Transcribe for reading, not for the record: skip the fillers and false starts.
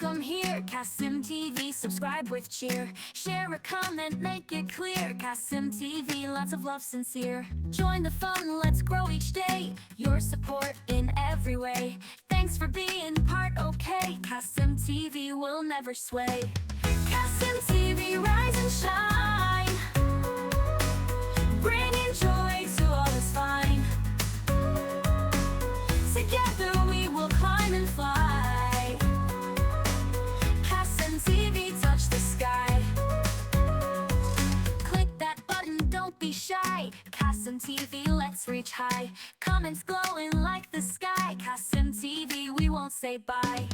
welcome here. Kasim TV, subscribe with cheer. Share a comment, make it clear. Kasim TV, lots of love sincere. Join the fun, let's grow each day. Your support in every way. Thanks for being part, okay. Kasim TV will never sway. Kasim TV, rise and shine, bringing joy to all that's fine. Together we will climb and fly. Kasim TV, touch the sky. Click that button, don't be shy. Kasim TV, let's reach high. Comments glowing like the sky. Kasim TV, we won't say bye.